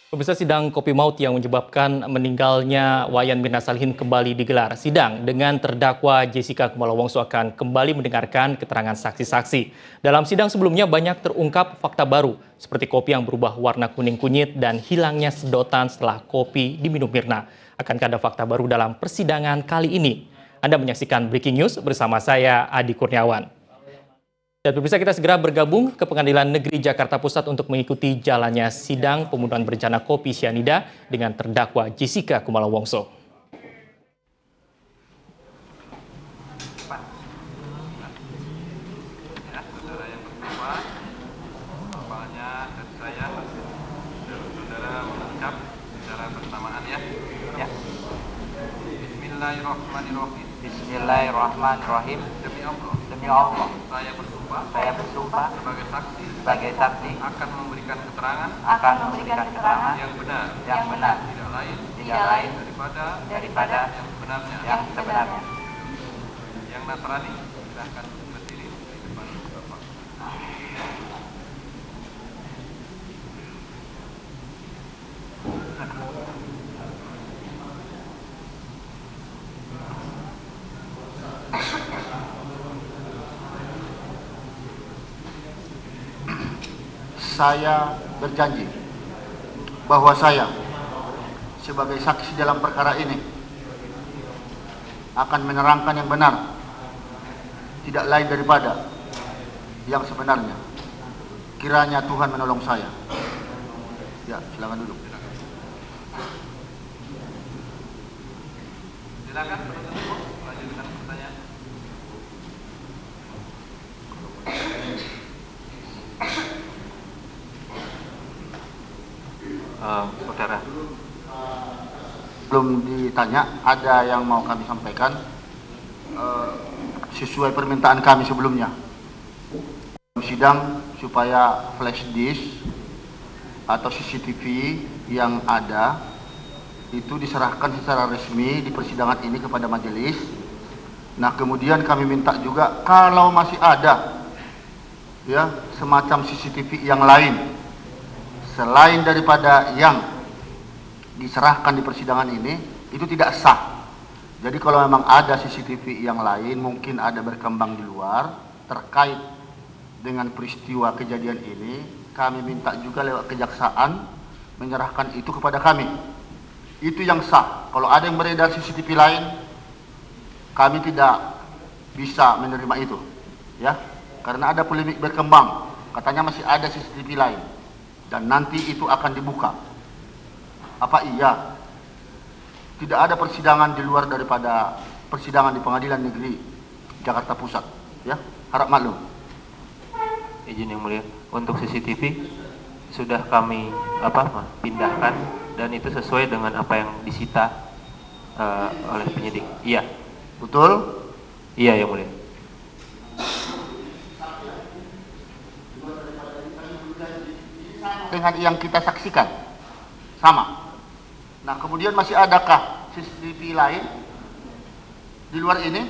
Pemirsa, sidang kopi maut yang menyebabkan meninggalnya Wayan Mirna Salihin kembali digelar. Sidang dengan terdakwa Jessica Kumala Wongso akan kembali mendengarkan keterangan saksi-saksi. Dalam sidang sebelumnya banyak terungkap fakta baru, seperti kopi yang berubah warna kuning kunyit dan hilangnya sedotan setelah kopi diminum Mirna. Akankah ada fakta baru dalam persidangan kali ini? Anda menyaksikan Breaking News bersama saya, Adi Kurniawan. Dan pemirsa, kita segera bergabung ke Pengadilan Negeri Jakarta Pusat untuk mengikuti jalannya sidang pembunuhan berencana kopi sianida dengan terdakwa Jessica Kumala Wongso. Ya, saudara yang berkorban, apalnya dan saya dan saudara mengucap secara bersamaan ya. Ya. Bismillahirrahmanirrahim. Bismillahirrahmanirrahim. Demi Allah, Demi Allah, saya bersumpah saya bersumpah sebagai saksi akan memberikan keterangan keterangan yang benar, tidak lain daripada yang yang sebenarnya. sebenarnya. Yang Nasrani silahkan berdiri di depan Bapak. Saya berjanji bahwa saya sebagai saksi dalam perkara ini akan menerangkan yang benar, tidak lain daripada yang sebenarnya. Kiranya Tuhan menolong saya. Ya, silakan duduk. Silakan penuntut umum lanjutkan pertanyaan. Saudara, Belum ditanya, ada yang mau kami sampaikan sesuai permintaan kami sebelumnya. Sidang supaya flash disk atau CCTV yang ada itu diserahkan secara resmi di persidangan ini kepada majelis. Nah, kemudian kami minta juga kalau masih ada ya semacam CCTV yang lain selain daripada yang diserahkan di persidangan ini, itu tidak sah. Jadi kalau memang ada CCTV yang lain, mungkin ada berkembang di luar terkait dengan peristiwa kejadian ini, kami minta juga lewat kejaksaan menyerahkan itu kepada kami. Itu yang sah. Kalau ada yang beredar CCTV lain, kami tidak bisa menerima itu, ya, karena ada polemik berkembang. Katanya masih ada CCTV lain, dan nanti itu akan dibuka. Apa iya tidak ada persidangan di luar daripada persidangan di Pengadilan Negeri Jakarta Pusat? Ya, harap maklum. izin yang mulia, untuk CCTV sudah kami pindahkan dan itu sesuai dengan apa yang disita oleh penyidik. Iya. Betul? Iya yang mulia. Dengan yang kita saksikan sama. Nah, kemudian masih adakah CCTV lain di luar ini?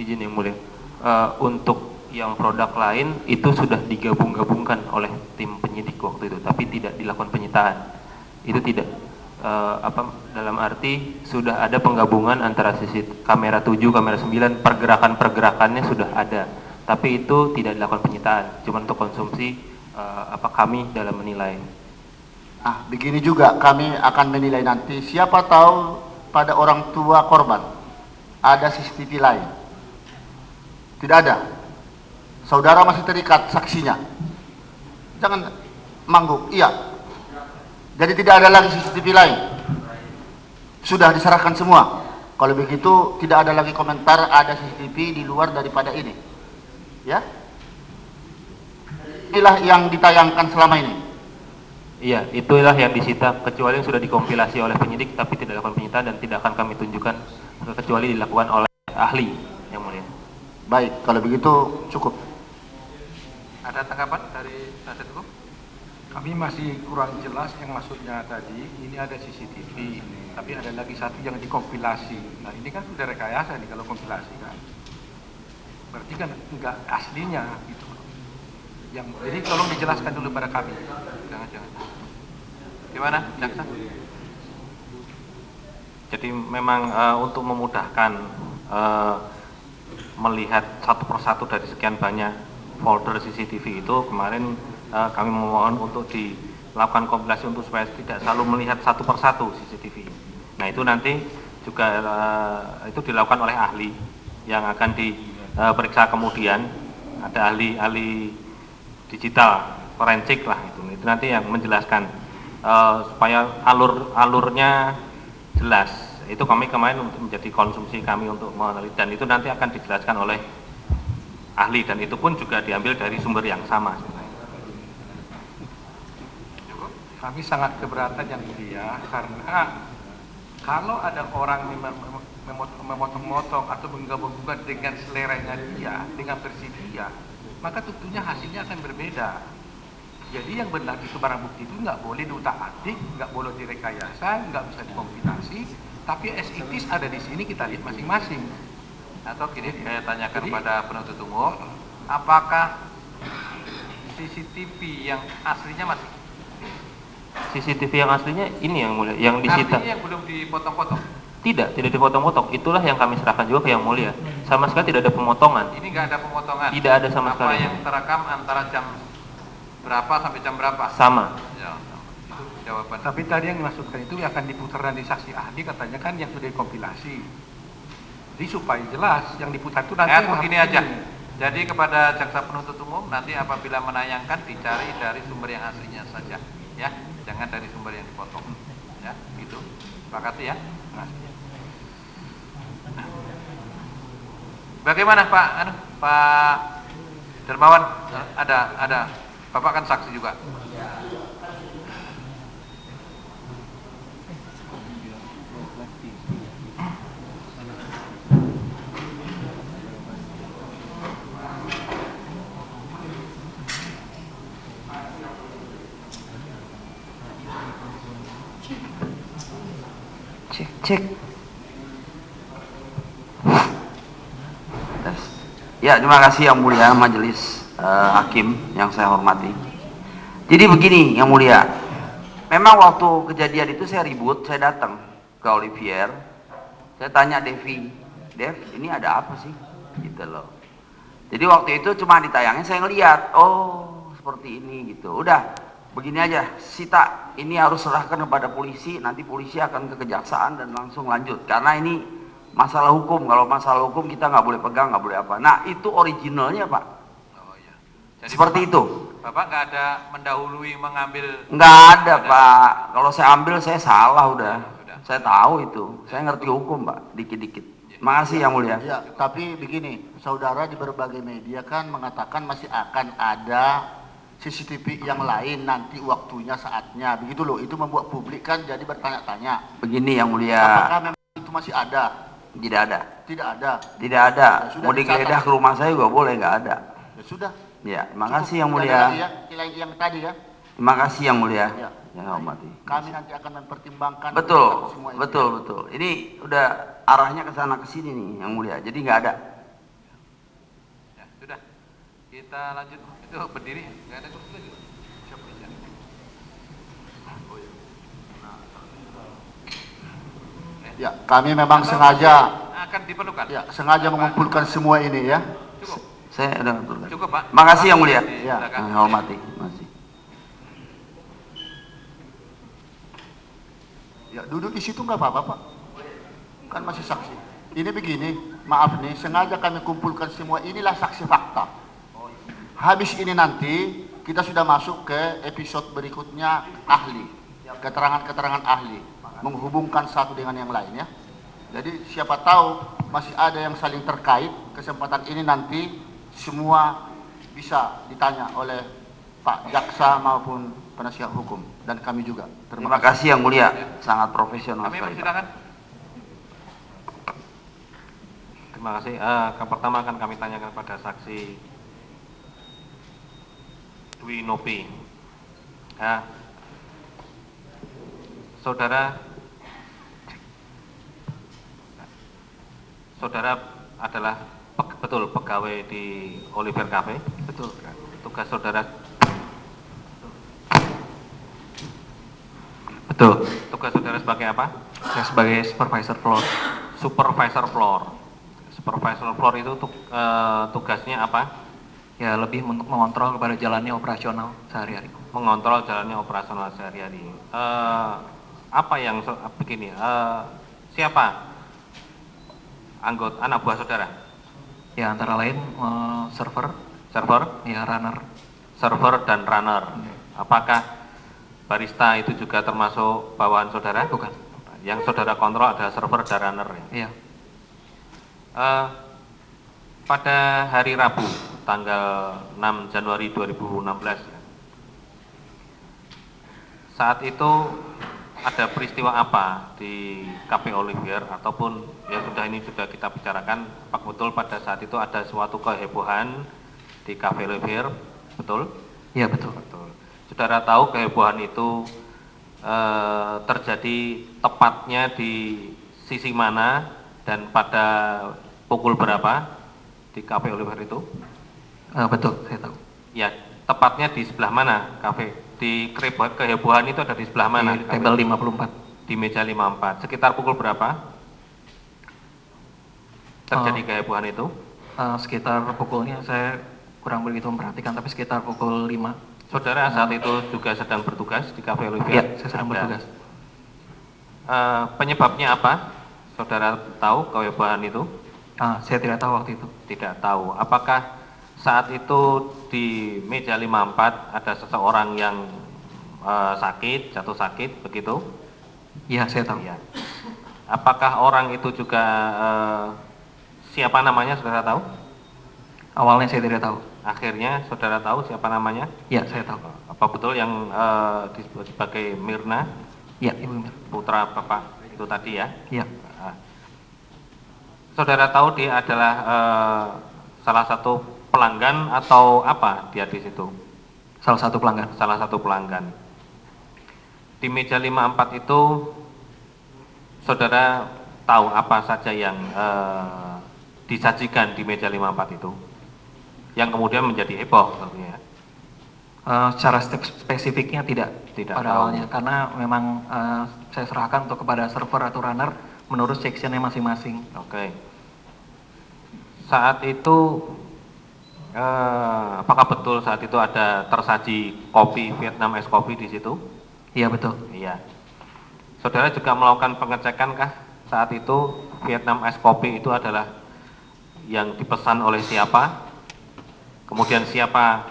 Izin yang mulia. Untuk yang produk lain itu sudah digabung-gabungkan oleh tim penyidik waktu itu, tapi tidak dilakukan penyitaan. Itu tidak dalam arti sudah ada penggabungan antara sisi kamera 7, kamera 9, pergerakan-pergerakannya sudah ada, tapi itu tidak dilakukan penyitaan, cuma untuk konsumsi kami dalam menilai. Nah, begini juga kami akan menilai nanti, siapa tahu pada orang tua korban ada CCTV lain. Tidak ada. Saudara masih terikat saksinya. Jangan mangguk. Iya. Jadi tidak ada lagi CCTV lain. Sudah diserahkan semua. Kalau begitu tidak ada lagi komentar ada CCTV di luar daripada ini. Ya. Inilah yang ditayangkan selama ini. Iya, itulah yang disita, kecuali yang sudah dikompilasi oleh penyidik tapi tidak dilakukan penyitaan dan tidak akan kami tunjukkan kecuali dilakukan oleh ahli yang mulia. Baik, kalau begitu cukup. Ada tanggapan dari penasihat hukum? Kami masih kurang jelas yang maksudnya tadi, ini ada CCTV, tapi ada lagi satu yang dikompilasi. Nah, ini kan sudah rekayasa nih kalau kompilasi kan. Berarti kan enggak aslinya gitu. Jadi tolong dijelaskan dulu pada kami. Jangan jangan. Gimana, jaksa? Jadi memang untuk memudahkan melihat satu persatu dari sekian banyak folder CCTV itu, kemarin kami memohon untuk dilakukan kompilasi untuk supaya tidak selalu melihat satu persatu CCTV. Nah itu nanti juga itu dilakukan oleh ahli yang akan diperiksa kemudian, ada ahli digital forensik lah itu nanti yang menjelaskan supaya alurnya jelas. Itu kami kemarin untuk menjadi konsumsi kami untuk meneliti, dan itu nanti akan dijelaskan oleh ahli, dan itu pun juga diambil dari sumber yang sama sebenarnya. Kami sangat keberatan yang mulia, karena kalau ada orang memotong-motong atau menggabung-gabungkan dengan seleranya dia, dengan versi dia, maka tentunya hasilnya akan berbeda. Jadi yang benar itu barang bukti itu nggak boleh diutak-atik, nggak boleh direkayasa, nggak bisa dikombinasi, tapi as it is ada di sini, kita lihat masing-masing. Atau gini, saya tanyakan kepada penuntut umum, apakah CCTV yang aslinya masih? CCTV yang aslinya ini yang mulia, yang disita. Artinya yang belum dipotong-potong? Tidak dipotong-potong. Itulah yang kami serahkan juga ke yang mulia. Sama sekali tidak ada pemotongan. Ini nggak ada pemotongan? Tidak ada sama sekali. Apa yang terekam antara jam berapa sampai jam berapa? Sama. Ya, itu jawaban. Tapi tadi yang dimaksudkan itu akan diputar nanti saksi ahli, katanya kan yang sudah dikompilasi. Jadi supaya jelas yang diputar itu nanti. Begini aja. Jadi kepada jaksa penuntut umum nanti apabila menayangkan dicari dari sumber yang aslinya saja, ya, jangan dari sumber yang dipotong, ya, gitu. Sepakati ya. Nah. Bagaimana Pak Dermawan? Ada. Bapak kan saksi juga. Cek. Ya, terima kasih yang mulia majelis hakim yang saya hormati. Jadi begini yang mulia, memang waktu kejadian itu saya ribut, saya datang ke Olivier, saya tanya Devi, Dev ini ada apa sih? Gitu loh. Jadi waktu itu cuma ditayangin, saya ngeliat, oh seperti ini gitu. Udah, begini aja, Sita ini harus serahkan kepada polisi, nanti polisi akan ke kejaksaan dan langsung lanjut. Karena ini masalah hukum, kalau masalah hukum kita nggak boleh pegang, nggak boleh apa. Nah itu originalnya Pak. Oh iya. Jadi Seperti Bapak, itu. Bapak nggak ada mendahului mengambil? Nggak ada Pak. Kalau saya ambil saya salah udah. Saya tahu itu. Saya ngerti hukum Pak, dikit-dikit. Makasih yang mulia. Ya, tapi begini, saudara di berbagai media kan mengatakan masih akan ada CCTV yang lain nanti waktunya saatnya, begitu loh. Itu membuat publik kan jadi bertanya-tanya. Begini yang mulia. Apakah memang itu masih ada? Tidak ada. Tidak ada. Tidak ada. Ya, sudah Mau digeledah ke rumah saya juga boleh, nggak ada. Ya sudah. Ya, terima kasih yang Cukup. mulia. Tidak ada lagi ya, yang tadi ya. Terima kasih yang mulia. Ya. Yang hormati. Kami nanti akan mempertimbangkan Betul, semua ini. betul. Ini udah arahnya ke sana ke sini nih yang mulia. Jadi nggak ada. Ya, sudah. Kita lanjut. Itu berdiri, nggak ada kursi lagi. Siapa yang jadi? Oh iya. Ya, kami memang sengaja Akan diperlukan. ya, sengaja mengumpulkan semua ini ya. Cukup. Saya udah aturkan. Cukup Pak. Makasih yang mulia. Ya. Silakan. Yang hormati. Makasih. Ya, duduk di situ nggak apa-apa Pak. Kan masih saksi. Ini begini, maaf nih, sengaja kami kumpulkan semua, inilah saksi fakta. Habis ini nanti kita sudah masuk ke episode berikutnya ahli, keterangan-keterangan ahli, menghubungkan satu dengan yang lain ya. Jadi siapa tahu masih ada yang saling terkait. Kesempatan ini nanti semua bisa ditanya oleh Pak Jaksa maupun penasihat hukum dan kami juga. Terima kasih yang mulia. Sangat profesional Kami sekali. Pak. persilakan. Terima kasih. Yang pertama akan kami tanyakan pada saksi Dwi Nopi. Saudara adalah betul pegawai di Oliver Cafe. Betul. Tugas saudara Betul. Tugas saudara sebagai apa? Saya sebagai supervisor floor. Supervisor floor. Supervisor floor itu tugasnya apa? Ya lebih untuk mengontrol kepada jalannya operasional sehari-hari. Mengontrol jalannya operasional sehari-hari. Apa yang begini? Siapa anggota anak buah saudara? Ya antara lain server, ya runner. Server dan runner. Apakah barista itu juga termasuk bawahan saudara? Bukan. Yang saudara kontrol ada server dan runner. Iya. Pada hari Rabu, tanggal 6 Januari 2016, saat itu ada peristiwa apa di Cafe Olivier ataupun yang ini sudah kita bicarakan, Pak, betul pada saat itu ada suatu kehebohan di Cafe Olivier, betul? Iya betul. Betul. Saudara tahu kehebohan itu terjadi tepatnya di sisi mana dan pada pukul berapa di Cafe Olivier itu? Betul, saya tahu. Ya, tepatnya di sebelah mana kafe? Di kehebohan itu ada di sebelah mana? Di table 54. Di meja 54. Sekitar pukul berapa terjadi kehebohan itu? Sekitar pukulnya saya kurang begitu memperhatikan, tapi sekitar pukul 5. Saudara saat itu juga sedang bertugas di Cafe Olivier? Iya, saya sedang bertugas. Penyebabnya apa? Saudara tahu kehebohan itu? Saya tidak tahu waktu itu. Tidak tahu. Apakah saat itu di meja 54 ada seseorang yang jatuh sakit, begitu? Iya, saya tahu. Ya. Apakah orang itu juga siapa namanya, saudara tahu? Awalnya saya tidak tahu. Akhirnya saudara tahu siapa namanya? Iya, saya tahu. Apa betul yang disebut sebagai Mirna? Iya, Ibu Mir. Putra Bapak itu tadi ya? Iya. Saudara tahu dia adalah salah satu pelanggan atau apa dia di situ? Salah satu pelanggan. Salah satu pelanggan. Di meja 54 itu saudara tahu apa saja yang disajikan di meja 54 itu? Yang kemudian menjadi heboh tentunya. Secara spesifiknya tidak Tidak pada tahu. awalnya, karena memang saya serahkan untuk kepada server atau runner menurut sectionnya masing-masing. Oke. Saat itu apakah betul saat itu ada tersaji kopi Vietnam Ice Coffee di situ? Iya betul. Iya. Saudara juga melakukan pengecekan kah saat itu Vietnam Ice Coffee itu adalah yang dipesan oleh siapa? Kemudian siapa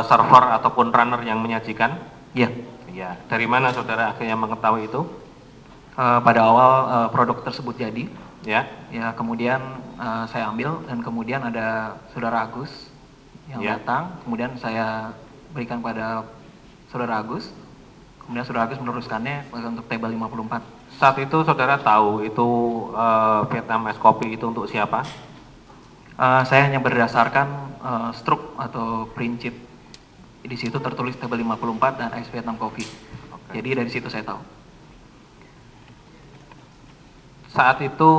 server ataupun runner yang menyajikan? Iya. Iya. Dari mana saudara akhirnya mengetahui itu? Pada awal produk tersebut jadi, Ya. ya kemudian saya ambil dan kemudian ada saudara Agus yang Ya. datang, kemudian saya berikan pada saudara Agus, kemudian saudara Agus meneruskannya untuk table 54. Saat itu saudara tahu itu Vietnam Ice Coffee itu untuk siapa? Saya hanya berdasarkan struk atau prinsip di situ tertulis table 54 dan Ice Vietnam Coffee. Oke. Jadi dari situ saya tahu. Saat itu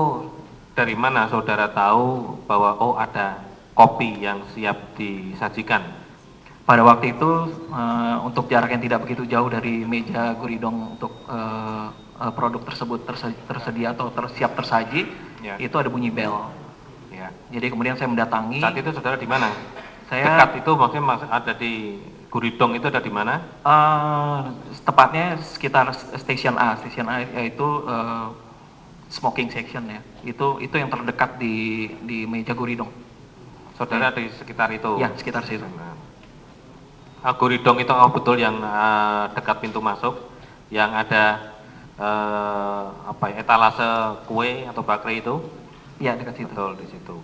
dari mana saudara tahu bahwa ada kopi yang siap disajikan? Pada waktu itu untuk jarak yang tidak begitu jauh dari meja guridong untuk produk tersebut tersedia atau siap tersaji, Ya. itu ada bunyi bel. Ya. Jadi kemudian saya mendatangi. Saat itu saudara di mana? Saya Dekat itu maksudnya ada di guridong itu ada di mana? tepatnya sekitar station A. Station A yaitu smoking section ya. Itu yang terdekat di meja guridong. Saudara di sekitar itu? Ya, sekitar situ. Guridong itu betul yang dekat pintu masuk, yang ada etalase kue atau bakery itu? Ya, dekat situ. Betul di situ.